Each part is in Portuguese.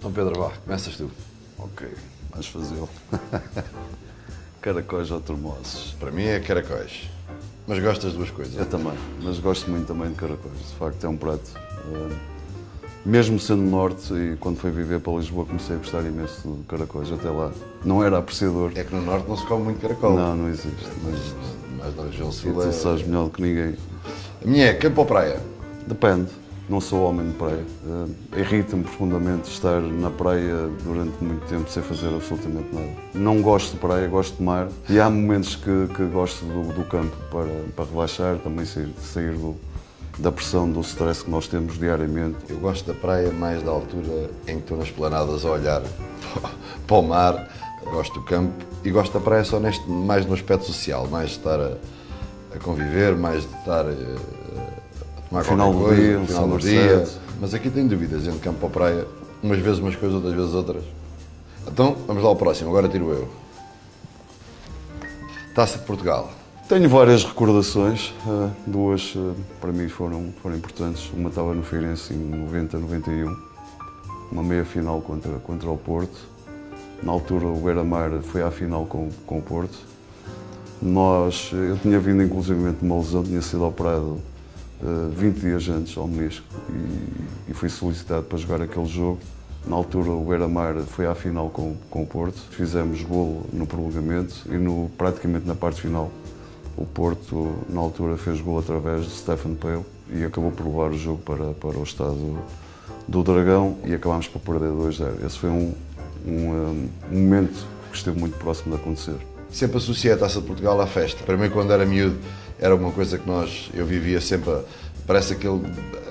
Então Pedro, vá, começas tu. Ok, vamos fazê-lo. Caracóis ou termossos? Para mim é caracóis. Mas gosto das duas coisas. Eu também, mas gosto muito também de caracóis. De facto, é um prato. Mesmo sendo norte, e quando fui viver para Lisboa, comecei a gostar imenso de caracóis. Até lá não era apreciador. É que no norte não se come muito caracol. Não existe. Mas na região E sul tu sabes melhor do que ninguém. A minha é campo ou praia? Depende. Não sou homem de praia. Irrita-me profundamente estar na praia durante muito tempo sem fazer absolutamente nada. Não gosto de praia, gosto de mar. E há momentos que gosto do campo para relaxar, também sair da pressão, do stress que nós temos diariamente. Eu gosto da praia mais da altura em que estou nas planadas a olhar para o mar. Gosto do campo e gosto da praia só mais no aspecto social, mais de estar a conviver, mais de estar a tomar Final qualquer do coisa, dia, no final do Somerset. dia. Mas aqui tenho dúvidas entre campo ou praia. Umas vezes umas coisas, outras vezes outras. Então, vamos lá ao próximo. Agora tiro eu. Taça de Portugal. Tenho várias recordações, duas para mim foram importantes. Uma estava no Feirense em 90, 91, uma meia-final contra o Porto. Na altura o Beira-Mar foi à final com o Porto. Eu tinha vindo inclusivamente de uma lesão, tinha sido operado 20 dias antes ao menisco e fui solicitado para jogar aquele jogo. Na altura o Beira-Mar foi à final com o Porto. Fizemos golo no prolongamento e praticamente na parte final o Porto, na altura, fez gol através de Stefan Pale e acabou por levar o jogo para o estado do Dragão e acabámos por perder 2-0. Esse foi um momento que esteve muito próximo de acontecer. Sempre associei a Taça de Portugal à festa. Para mim, quando era miúdo, era uma coisa que eu vivia sempre. Parece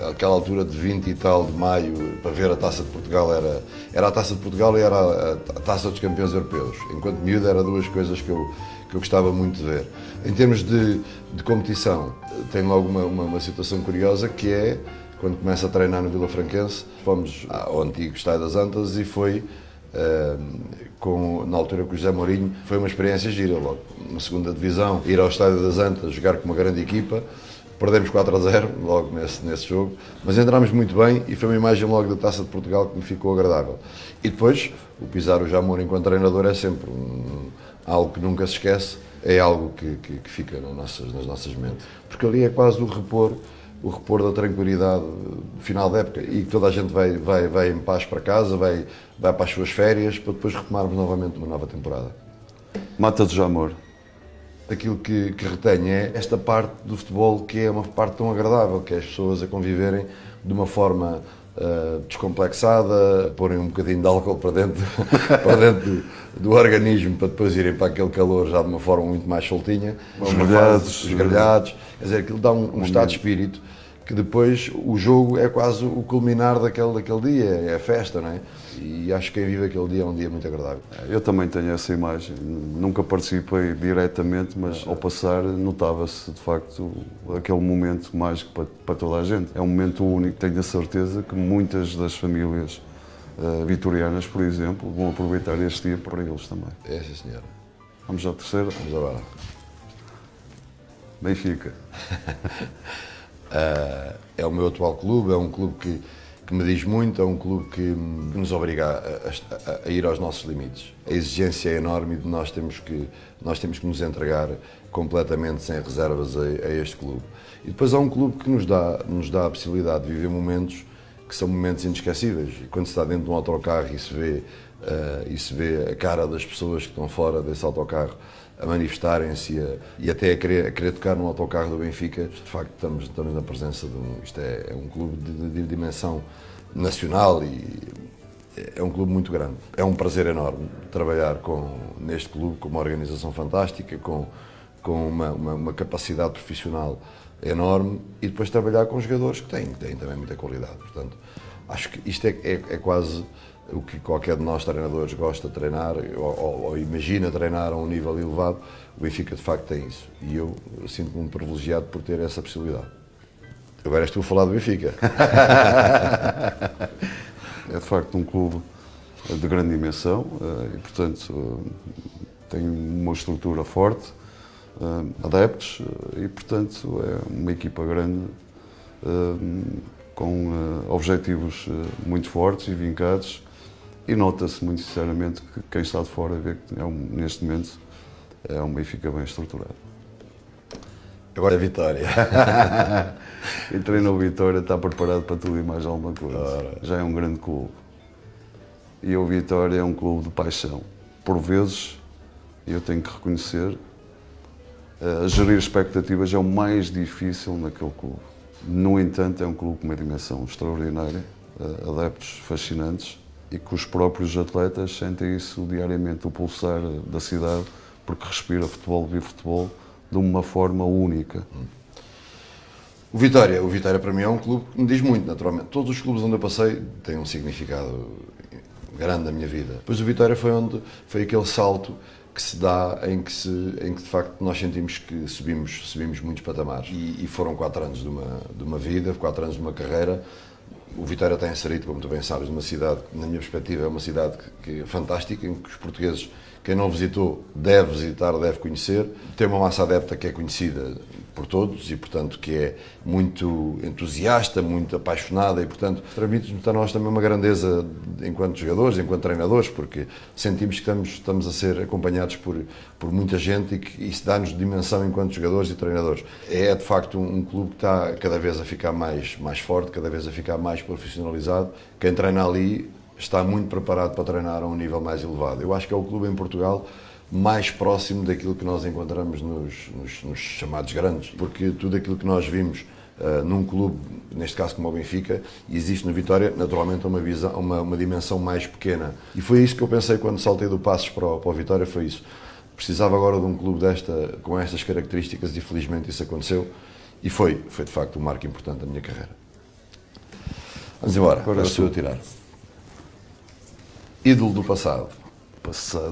aquela altura de 20 e tal de maio, para ver a Taça de Portugal, era a Taça de Portugal e era a Taça dos Campeões Europeus. Enquanto miúdo, eram duas coisas que eu gostava muito de ver. Em termos de competição, tenho logo uma situação curiosa, que é, quando começo a treinar no Vila Franquense, fomos ao antigo Estádio das Antas e foi, na altura com o José Mourinho, foi uma experiência gira, logo na segunda divisão, ir ao Estádio das Antas, jogar com uma grande equipa. Perdemos 4-0 logo nesse jogo, mas entramos muito bem e foi uma imagem logo da Taça de Portugal que me ficou agradável. E depois, o pisar o Jamor enquanto treinador é sempre algo que nunca se esquece, é algo que fica nas nossas mentes. Porque ali é quase o repor da tranquilidade do final da época e que toda a gente vai em paz para casa, vai para as suas férias, para depois retomarmos novamente uma nova temporada. Mata de Jamor. Aquilo que retenho é esta parte do futebol que é uma parte tão agradável, que é as pessoas a conviverem de uma forma descomplexada, porem um bocadinho de álcool para dentro do organismo para depois irem para aquele calor já de uma forma muito mais soltinha. Esgrelhados. Quer dizer, aquilo dá um estado de espírito que depois o jogo é quase o culminar daquele dia, é a festa, não é? E acho que quem vive aquele dia é um dia muito agradável. Eu também tenho essa imagem. Nunca participei diretamente, mas ao passar notava-se de facto aquele momento mágico para toda a gente. É um momento único. Tenho a certeza que muitas das famílias vitorianas, por exemplo, vão aproveitar este dia para eles também. É, sim, senhora. Vamos à terceira? Vamos agora. Benfica. É o meu atual clube, é um clube que me diz muito, é um clube que nos obriga a ir aos nossos limites. A exigência é enorme e nós temos que nos entregar completamente sem reservas a este clube. E depois há um clube que nos dá a possibilidade de viver momentos que são momentos inesquecíveis. E quando se está dentro de um autocarro e se vê a cara das pessoas que estão fora desse autocarro a manifestarem-se e até a querer tocar no autocarro do Benfica, de facto estamos na presença isto é um clube de dimensão nacional e é um clube muito grande. É um prazer enorme trabalhar neste clube, com uma organização fantástica, com uma capacidade profissional enorme e depois trabalhar com jogadores que têm também muita qualidade. Portanto, acho que isto é quase o que qualquer de nós treinadores gosta de treinar ou imagina treinar a um nível elevado. O Benfica de facto tem isso e eu sinto-me privilegiado por ter essa possibilidade. Agora és tu a falar do Benfica. É de facto um clube de grande dimensão e portanto tem uma estrutura forte, adeptos e portanto é uma equipa grande com objetivos muito fortes e vincados E nota-se muito sinceramente que quem está de fora vê que neste momento é um Benfica bem estruturado. Agora a Vitória. Entrei no Vitória, está preparado para tudo e mais alguma coisa. Já é um grande clube. E o Vitória é um clube de paixão. Por vezes, eu tenho que reconhecer, gerir expectativas é o mais difícil naquele clube. No entanto, é um clube com uma dimensão extraordinária, adeptos fascinantes, e que os próprios atletas sentem isso diariamente, o pulsar da cidade, porque respira futebol, vive futebol, de uma forma única. O Vitória para mim é um clube que me diz muito, naturalmente. Todos os clubes onde eu passei têm um significado grande na minha vida. Depois o Vitória foi aquele salto que se dá em que de facto nós sentimos que subimos muitos patamares. E foram 4 anos de uma vida, 4 anos de uma carreira. O Vitória está inserido, como tu bem sabes, numa cidade que, na minha perspectiva, é uma cidade que é fantástica, em que os portugueses, quem não visitou, deve visitar, deve conhecer. Tem uma massa adepta que é conhecida por todos e, portanto, que é muito entusiasta, muito apaixonada e, portanto, transmite-nos a nós também uma grandeza enquanto jogadores, enquanto treinadores, porque sentimos que estamos a ser acompanhados por muita gente e que isso dá-nos dimensão enquanto jogadores e treinadores. É, de facto, um clube que está cada vez a ficar mais forte, cada vez a ficar mais profissionalizado. Quem treina ali está muito preparado para treinar a um nível mais elevado. Eu acho que é o clube em Portugal mais próximo daquilo que nós encontramos nos chamados grandes, porque tudo aquilo que nós vimos num clube, neste caso como o Benfica, existe no Vitória, naturalmente uma dimensão mais pequena. E foi isso que eu pensei quando saltei do Passos para o Vitória, foi isso. Precisava agora de um clube com estas características e felizmente isso aconteceu e foi de facto um marco importante da minha carreira. Vamos embora, agora sou eu a tirar. Ídolo do passado.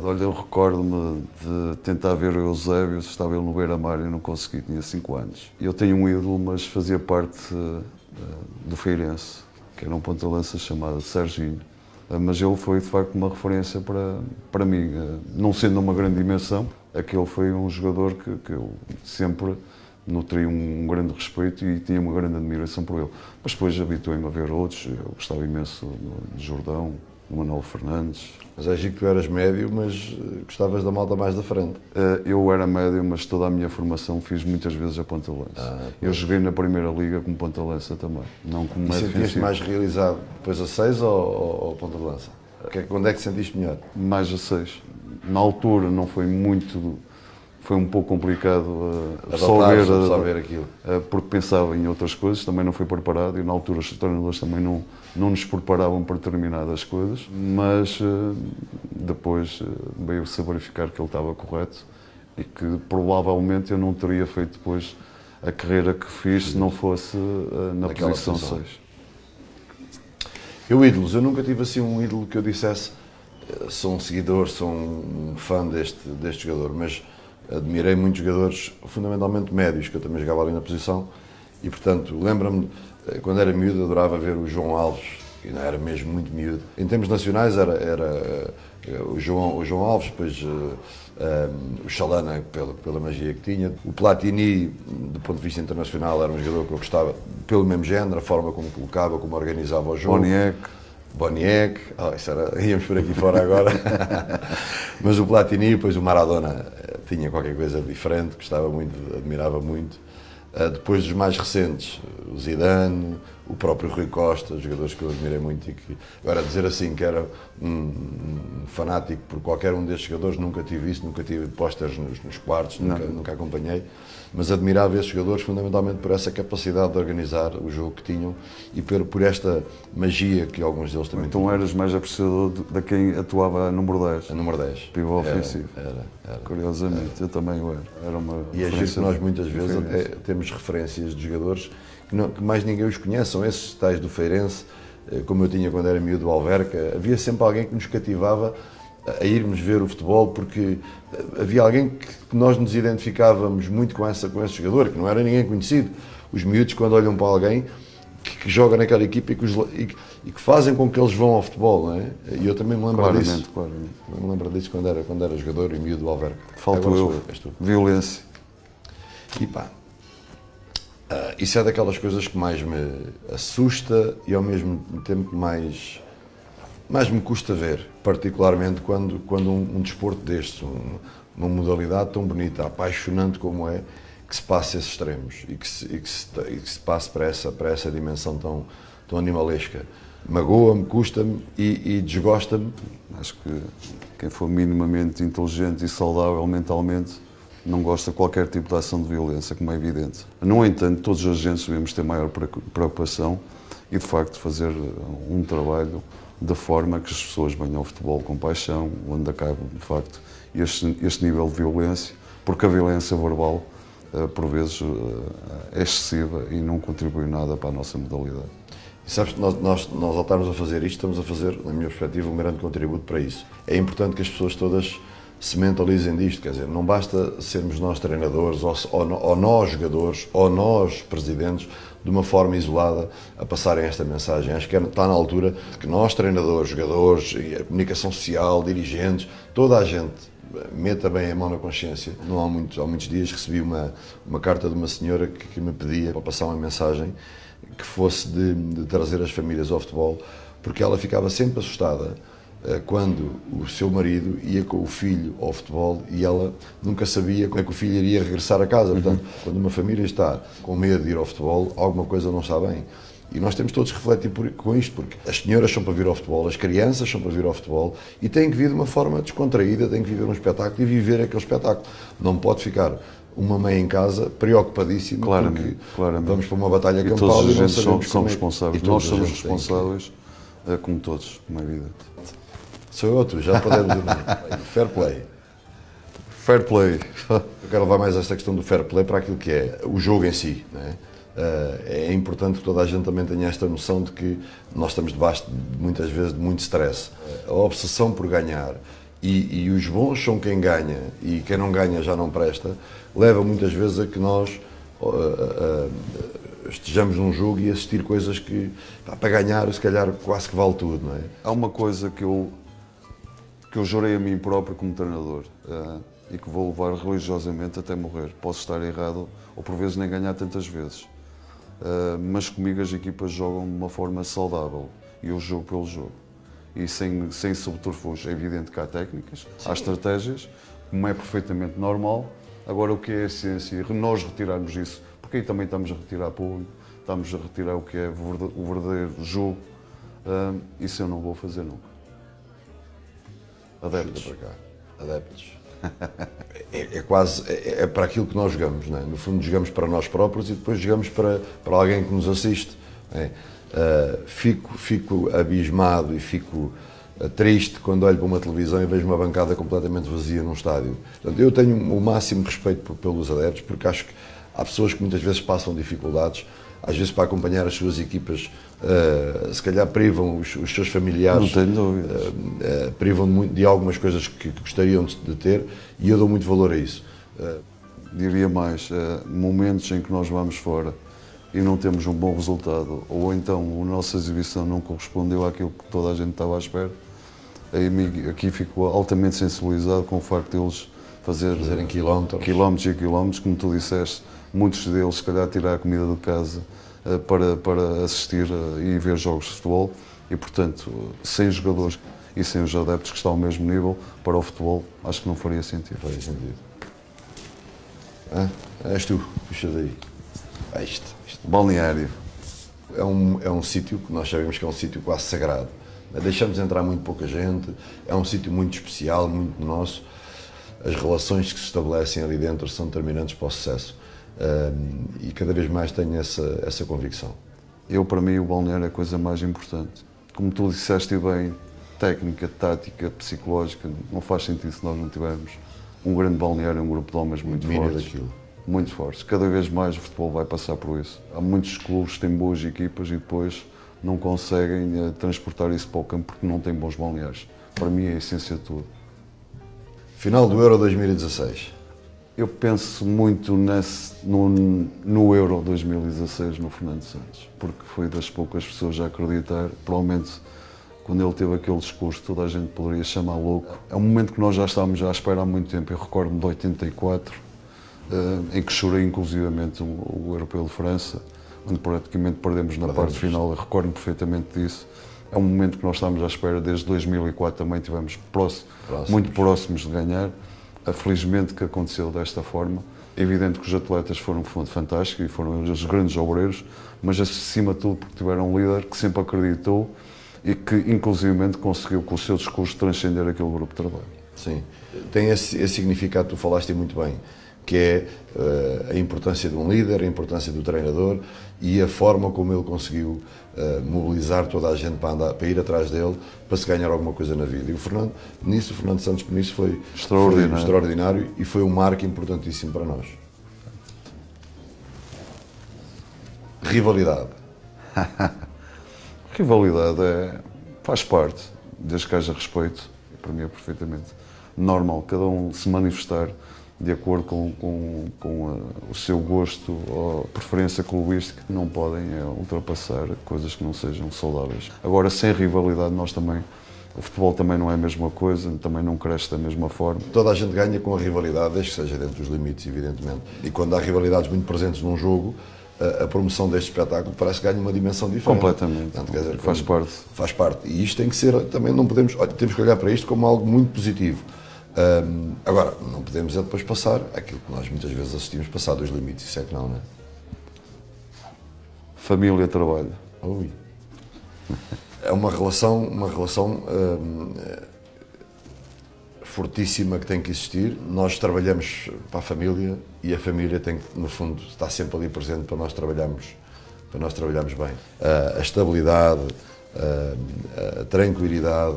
Olha, eu recordo-me de tentar ver o Eusébio, estava ele no Beira-Mar e não consegui, tinha 5 anos. Eu tenho um ídolo, mas fazia parte do Feirense, que era um ponta-lança chamado Serginho. Mas ele foi, de facto, uma referência para mim. Não sendo uma grande dimensão, aquele foi um jogador que eu sempre nutri um grande respeito e tinha uma grande admiração por ele. Mas depois habituei-me a ver outros, eu gostava imenso de Jordão, do Manuel Fernandes. Mas acho que tu eras médio, mas gostavas da malta mais da frente. Eu era médio, mas toda a minha formação fiz muitas vezes a ponta-lança. Eu joguei na Primeira Liga como ponta-lança também, não como médio defensivo. Sentiste mais realizado depois a 6 ou ponta-lança? Quando é que sentiste melhor? Mais a 6. Na altura não foi muito... Foi um pouco complicado absorver aquilo. Porque pensava em outras coisas, também não fui preparado e na altura os treinadores também não nos preparavam para determinadas coisas, mas depois veio-se a verificar que ele estava correto e que provavelmente eu não teria feito depois a carreira que fiz se não fosse na posição 6. Eu nunca tive assim um ídolo que eu dissesse sou um seguidor, sou um fã deste jogador, mas admirei muitos jogadores, fundamentalmente médios, que eu também jogava ali na posição, e portanto, lembro-me, quando era miúdo, adorava ver o João Alves, e não era mesmo muito miúdo. Em termos nacionais era o João Alves, depois o Chalana, pela magia que tinha. O Platini, do ponto de vista internacional, era um jogador que eu gostava, pelo mesmo género, a forma como colocava, como organizava o jogo. Boniek, íamos por aqui fora agora. Mas o Platini, depois o Maradona, tinha qualquer coisa diferente, gostava muito, admirava muito. Depois dos mais recentes, o Zidane, o próprio Rui Costa, jogadores que eu admirei muito e que, agora dizer assim que era um fanático por qualquer um destes jogadores, nunca tive isso, nunca tive pósteres nos quartos, nunca acompanhei, mas admirava esses jogadores fundamentalmente por essa capacidade de organizar o jogo que tinham e por esta magia que alguns deles também tinham. Então eras mais apreciador de quem atuava a número 10? A número 10. Pivô ofensivo. Era. Curiosamente, eu também o era. Era uma e é giro que nós muitas vezes temos referências de jogadores que mais ninguém os conhece, são esses tais do Feirense, como eu tinha quando era miúdo do Alverca. Havia sempre alguém que nos cativava a irmos ver o futebol, porque havia alguém que nós nos identificávamos muito com esse jogador, que não era ninguém conhecido. Os miúdos, quando olham para alguém que joga naquela equipa e que fazem com que eles vão ao futebol, não é? E eu também me lembro disso. Claramente. Eu me lembro disso quando era jogador e miúdo do Alverca. Faltou eu. Violência. E pá, isso é daquelas coisas que mais me assusta e ao mesmo tempo mais mais me custa ver, particularmente quando um desporto destes, uma modalidade tão bonita, apaixonante como é, que se passe esses extremos e que se passe para essa dimensão tão animalesca. Magoa-me, custa-me e desgosta-me. Acho que quem for minimamente inteligente e saudável mentalmente não gosta de qualquer tipo de ação de violência, como é evidente. No entanto, todos os agentes devemos ter maior preocupação e, de facto, fazer um trabalho de forma que as pessoas venham ao futebol com paixão, onde acabe, de facto, este nível de violência, porque a violência verbal, por vezes, é excessiva e não contribui nada para a nossa modalidade. E sabes que nós ao estarmos a fazer isto, estamos a fazer, na minha perspectiva, um grande contributo para isso. É importante que as pessoas todas se mentalizem disto, quer dizer, não basta sermos nós treinadores, ou nós jogadores, ou nós presidentes, de uma forma isolada, a passarem esta mensagem. Acho que está na altura de que nós, treinadores, jogadores, a comunicação social, dirigentes, toda a gente meta bem a mão na consciência. Não há muitos dias recebi uma carta de uma senhora que me pedia para passar uma mensagem que fosse de trazer as famílias ao futebol, porque ela ficava sempre assustada quando o seu marido ia com o filho ao futebol e ela nunca sabia como é que o filho iria regressar a casa. Portanto, quando uma família está com medo de ir ao futebol, alguma coisa não está bem. E nós temos todos que refletir com isto, porque as senhoras são para vir ao futebol, as crianças são para vir ao futebol e têm que vir de uma forma descontraída, têm que viver um espetáculo e viver aquele espetáculo. Não pode ficar uma mãe em casa preocupadíssima Claramente. Vamos para uma batalha campal todos os e não agentes sabemos são como é. responsáveis. Nós somos responsáveis, como todos, como é evidente. Sou eu, tu, já podemos ir. Fair play. Fair play. Eu quero levar mais esta questão do fair play para aquilo que é o jogo em si. Não é? É importante que toda a gente também tenha esta noção de que nós estamos debaixo, muitas vezes, de muito stress. A obsessão por ganhar e os bons são quem ganha e quem não ganha já não presta, leva muitas vezes a que nós estejamos num jogo e assistir coisas que, para ganhar, se calhar quase que vale tudo, não é? Há uma coisa que eu jurei a mim próprio como treinador e que vou levar religiosamente até morrer. Posso estar errado ou por vezes nem ganhar tantas vezes, mas comigo as equipas jogam de uma forma saudável e eu jogo pelo jogo. E sem subterfúgio. É evidente que há técnicas, há estratégias, como é perfeitamente normal. Agora, o que é a essência? Nós retirarmos isso, porque aí também estamos a retirar público, estamos a retirar o que é o verdadeiro jogo. Isso eu não vou fazer nunca. Adeptos. Para cá. Adeptos. É quase para aquilo que nós jogamos, não é? No fundo, jogamos para nós próprios e depois jogamos para alguém que nos assiste. Não é? Fico abismado e fico triste quando olho para uma televisão e vejo uma bancada completamente vazia num estádio. Portanto, eu tenho o máximo respeito pelos adeptos, porque acho que há pessoas que muitas vezes passam dificuldades, às vezes para acompanhar as suas equipas, se calhar privam os seus familiares, não tenho dúvidas, privam de algumas coisas que gostariam de ter, e eu dou muito valor a isso. Diria mais, momentos em que nós vamos fora e não temos um bom resultado, ou então a nossa exibição não correspondeu àquilo que toda a gente estava à espera, aqui fico altamente sensibilizado com o facto de eles fazerem quilómetros e quilómetros, como tu disseste, muitos deles se calhar tirar a comida de casa para assistir e ver jogos de futebol e, portanto, sem os jogadores e sem os adeptos que estão ao mesmo nível para o futebol, acho que não faria sentido. Faria sentido. És tu, puxa daí. Isto. Balneário. É um sítio que nós sabemos que é um sítio quase sagrado. Deixamos entrar muito pouca gente, é um sítio muito especial, muito nosso. As relações que se estabelecem ali dentro são determinantes para o sucesso. E cada vez mais tenho essa convicção. Para mim, o balneário é a coisa mais importante. Como tu disseste bem, técnica, tática, psicológica, não faz sentido se nós não tivermos um grande balneário, um grupo de homens muito fortes. Daquilo. Muito fortes. Cada vez mais o futebol vai passar por isso. Há muitos clubes que têm boas equipas e depois não conseguem transportar isso para o campo porque não têm bons balneários. Para mim é a essência de tudo. Final do Euro 2016. Eu penso muito no Euro 2016, no Fernando Santos, porque foi das poucas pessoas a acreditar. Provavelmente, quando ele teve aquele discurso, toda a gente poderia chamar louco. É um momento que nós já estávamos à espera há muito tempo. Eu recordo-me de 84, em que chorei inclusivamente o Europeu de França, onde praticamente perdemos na parte final. Eu recordo-me perfeitamente disso. É um momento que nós estamos à espera, desde 2004 também estivemos muito próximos de ganhar. Felizmente que aconteceu desta forma. É evidente que os atletas foram fantásticos e foram os grandes obreiros, mas acima de tudo porque tiveram um líder que sempre acreditou e que inclusivamente conseguiu com o seu discurso transcender aquele grupo de trabalho. Sim, tem esse significado que tu falaste muito bem, que é a importância de um líder, a importância do treinador e a forma como ele conseguiu mobilizar toda a gente para ir atrás dele, para se ganhar alguma coisa na vida. E o Fernando Santos nisso foi extraordinário e foi um marco importantíssimo para nós. Rivalidade. Rivalidade faz parte, desde que haja respeito, para mim é perfeitamente normal, cada um se manifestar de acordo com o seu gosto ou preferência clubística, não podem ultrapassar coisas que não sejam saudáveis. Agora, sem rivalidade, o futebol também não é a mesma coisa, também não cresce da mesma forma. Toda a gente ganha com a rivalidade, desde que seja dentro dos limites, evidentemente. E quando há rivalidades muito presentes num jogo, a promoção deste espetáculo parece que ganha uma dimensão diferente. Completamente. Portanto, quer dizer, faz parte. Faz parte. E isto tem que ser, também não podemos, temos que olhar para isto como algo muito positivo. Agora, não podemos depois passar aquilo que nós muitas vezes assistimos, passar dos limites, isso é que não é? Família, trabalho. Ui. É uma relação fortíssima que tem que existir. Nós trabalhamos para a família e a família tem que, no fundo, estar sempre ali presente para nós trabalharmos bem. A estabilidade, a tranquilidade,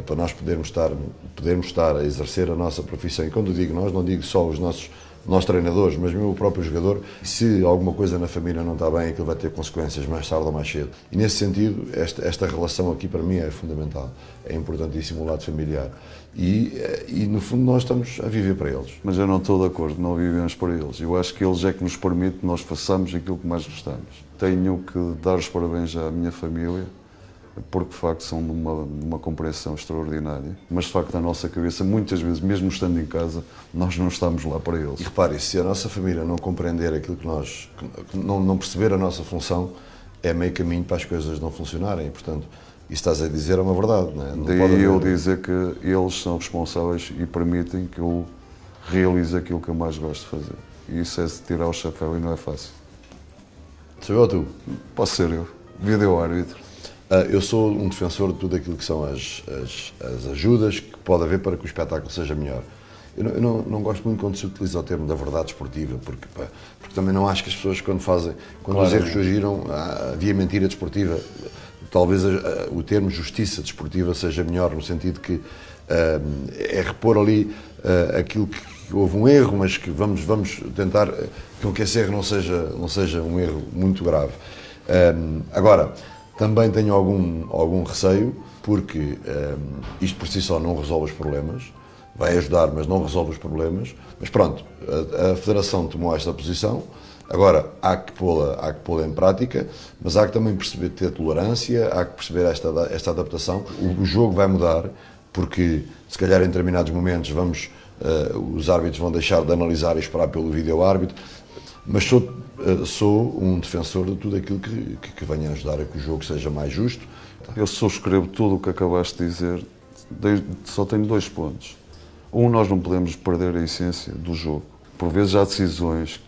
para nós podermos estar a exercer a nossa profissão. E quando digo nós, não digo só os nossos treinadores, mas mesmo o próprio jogador. Se alguma coisa na família não está bem, aquilo vai ter consequências mais tarde ou mais cedo. E nesse sentido, esta relação aqui para mim é fundamental. É importantíssimo o lado familiar. E no fundo nós estamos a viver para eles. Mas eu não estou de acordo, não vivemos para eles. Eu acho que eles é que nos permite que nós façamos aquilo que mais gostamos. Tenho que dar os parabéns à minha família, porque de facto são de uma compreensão extraordinária, mas de facto na nossa cabeça, muitas vezes, mesmo estando em casa, nós não estamos lá para eles. E repare, se a nossa família não compreender aquilo que não perceber a nossa função, é meio caminho para as coisas não funcionarem, e, portanto, isso estás a dizer é uma verdade, não é? Não daí eu dizer que eles são responsáveis e permitem que eu realize aquilo que eu mais gosto de fazer. E isso é de tirar o chapéu e não é fácil. Sou eu ou tu? Posso ser eu, vídeo-árbitro. Eu sou um defensor de tudo aquilo que são as ajudas que pode haver para que o espetáculo seja melhor. Eu não gosto muito quando se utiliza o termo da verdade esportiva, porque também não acho que as pessoas, quando os erros surgiram, havia mentira desportiva. Talvez o termo justiça desportiva seja melhor, no sentido que é repor ali aquilo que houve um erro, mas que vamos tentar que esse erro não seja um erro muito grave. Agora, também tenho algum receio, porque isto por si só não resolve os problemas, vai ajudar, mas não resolve os problemas. Mas pronto, a Federação tomou esta posição, agora há que pô-la em prática, mas há que também perceber, ter tolerância, há que perceber esta adaptação. O jogo vai mudar, porque se calhar em determinados momentos os árbitros vão deixar de analisar e esperar pelo vídeo-árbitro, mas sou um defensor de tudo aquilo que venha a ajudar a que o jogo seja mais justo. Eu subscrevo tudo o que acabaste de dizer, só tenho 2 pontos. Nós não podemos perder a essência do jogo. Por vezes há decisões,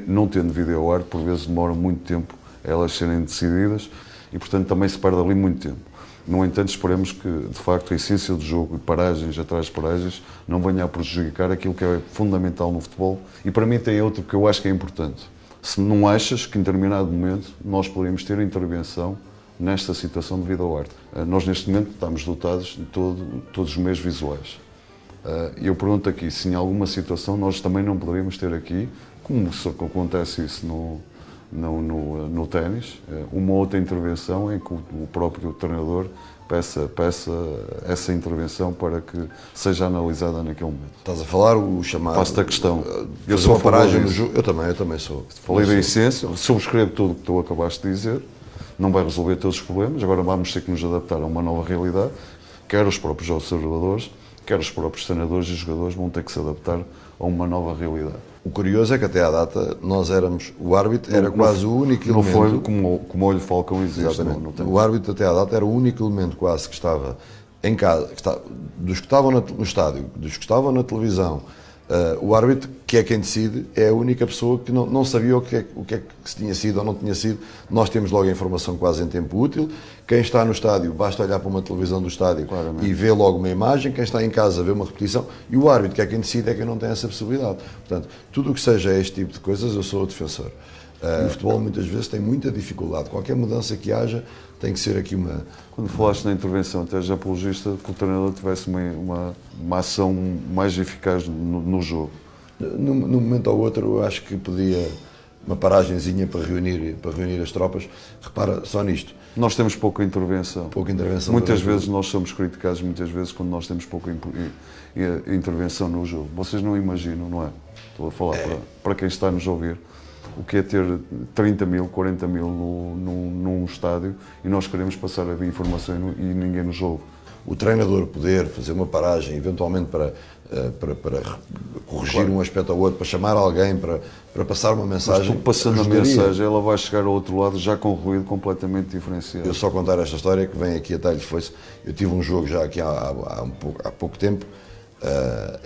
não tendo vídeo-árbitro, por vezes demoram muito tempo a elas serem decididas e, portanto, também se perde ali muito tempo. No entanto, esperemos que, de facto, a essência do jogo e paragens atrás de paragens não venha a prejudicar aquilo que é fundamental no futebol. E para mim tem outro que eu acho que é importante. Se não achas que em determinado momento nós poderíamos ter intervenção nesta situação de vídeo-árbitro. Nós neste momento estamos dotados de todos os meios visuais. Eu pergunto aqui se em alguma situação nós também não poderíamos ter aqui, como acontece isso no ténis, uma outra intervenção em que o próprio treinador peça essa intervenção para que seja analisada naquele momento. Estás a falar o chamado... Faço-te a questão. Eu sou a paragem no jogo. Eu também sou. Falei da essência, subscrevo tudo o que tu acabaste de dizer, não vai resolver todos os problemas, agora vamos ter que nos adaptar a uma nova realidade, quer os próprios observadores, quer os próprios treinadores e os jogadores vão ter que se adaptar a uma nova realidade. O curioso é que até à data nós éramos, o árbitro era quase o único Não elemento. foi como o olho Falcão existe. Exatamente. No O árbitro até à data era o único elemento quase que estava em casa, dos que estavam no estádio, dos que estavam na televisão. O árbitro, que é quem decide, é a única pessoa que não sabia o que é que se tinha sido ou não tinha sido. Nós temos logo a informação quase em tempo útil. Quem está no estádio, basta olhar para uma televisão do estádio Claramente. e vê logo uma imagem. Quem está em casa vê uma repetição. E o árbitro, que é quem decide, é quem não tem essa possibilidade. Portanto, tudo o que seja este tipo de coisas, eu sou o defensor. O futebol muitas vezes tem muita dificuldade. Qualquer mudança que haja tem que ser aqui uma... Quando falaste na intervenção, até já apologista, que o treinador tivesse uma ação mais eficaz no jogo. Num momento ou outro, eu acho que podia uma paragenzinha para reunir as tropas. Repara só nisto. Nós temos pouca intervenção. Pouca intervenção. Muitas vezes nós somos criticados, muitas vezes quando nós temos pouca intervenção no jogo. Vocês não imaginam, não é? Estou a falar para quem está a nos ouvir. O que é ter 30 mil, 40 mil num estádio e nós queremos passar a informação e ninguém nos ouve. O treinador poder fazer uma paragem, eventualmente para corrigir um aspecto ao outro, para chamar alguém, para passar uma mensagem. Mas tu passando ajudaria. a mensagem, ela vai chegar ao outro lado já com ruído completamente diferenciado. Eu só contar esta história que vem aqui a talho foi-se. Eu tive um jogo já aqui há pouco tempo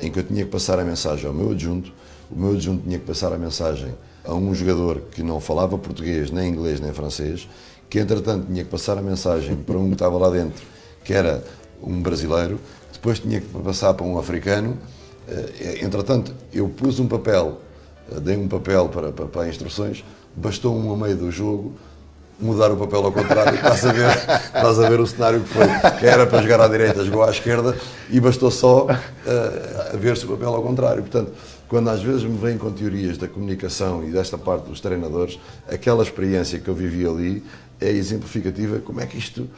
em que eu tinha que passar a mensagem ao meu adjunto. O meu adjunto tinha que passar a mensagem a um jogador que não falava português, nem inglês, nem francês, que entretanto tinha que passar a mensagem para um que estava lá dentro, que era um brasileiro, depois tinha que passar para um africano. Entretanto, eu pus um papel, dei um papel para instruções, bastou a meio do jogo mudar o papel ao contrário. Estás a ver o cenário que foi, que era para jogar à direita, jogou à esquerda, e bastou só ver-se o papel ao contrário. Portanto, quando às vezes me vêm com teorias da comunicação e desta parte dos treinadores, aquela experiência que eu vivi ali é exemplificativa como é que isto,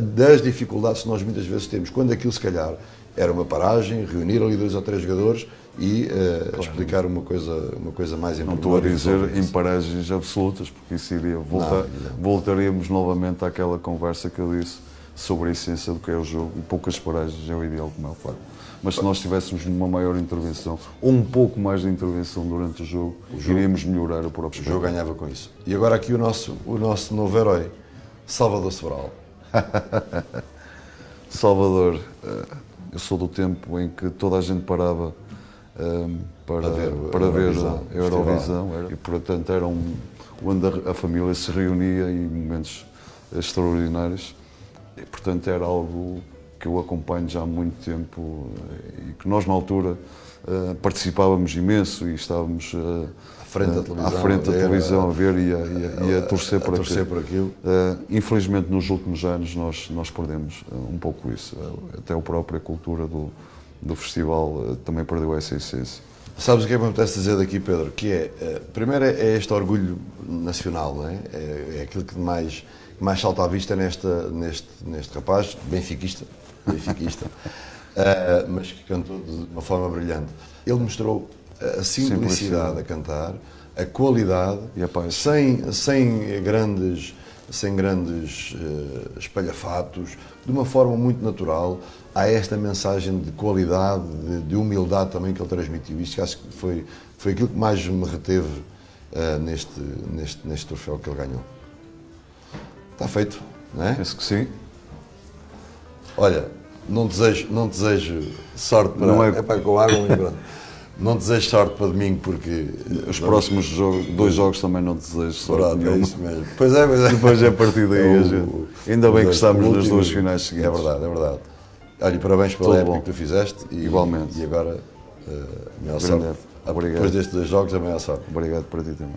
das dificuldades que nós muitas vezes temos, quando aquilo se calhar era uma paragem, reunir ali 2 ou 3 jogadores e explicar uma coisa mais importante. Não estou a dizer em paragens absolutas, porque isso iria voltaríamos novamente àquela conversa que eu disse sobre a essência do que é o jogo, e poucas paragens é o ideal, como é o facto. Mas se nós tivéssemos uma maior intervenção, ou um pouco mais de intervenção durante o jogo, iríamos melhorar o próprio O jogo ganhava com isso. E agora aqui o nosso novo herói, Salvador Sobral. Salvador, eu sou do tempo em que toda a gente parava para ver a Eurovisão, e portanto era onde a família se reunia em momentos extraordinários, e portanto era algo que eu acompanho já há muito tempo e que nós na altura participávamos imenso e estávamos à frente da televisão a ver e a torcer por aquilo. Infelizmente nos últimos anos nós perdemos um pouco isso, até a própria cultura do festival também perdeu essa essência. Sabes o que é que me apetece dizer daqui, Pedro? Que primeiro é este orgulho nacional, não é? É aquilo que mais salta à vista neste rapaz, benfiquista, mas que cantou de uma forma brilhante. Ele mostrou a simplicidade a cantar, a qualidade, e a paz. sem grandes espalhafatos, de uma forma muito natural. Há esta mensagem de qualidade, de humildade também que ele transmitiu. Isto acho que foi aquilo que mais me reteve neste troféu que ele ganhou. Está feito, não é? Penso que sim. Olha, não desejo sorte para... Não é com água e pronto. Não desejo sorte para domingo porque... Os próximos 2 jogos também não desejo sorte nenhuma. É isso mesmo. Pois é. Depois é a partir daí a gente... Ainda bem que estamos nas 2 finais seguintes. É verdade. Olha, parabéns pela época que tu fizeste. Igualmente. E agora, a maior sorte. Obrigado. Depois destes 2 jogos, a maior sorte. Obrigado para ti também.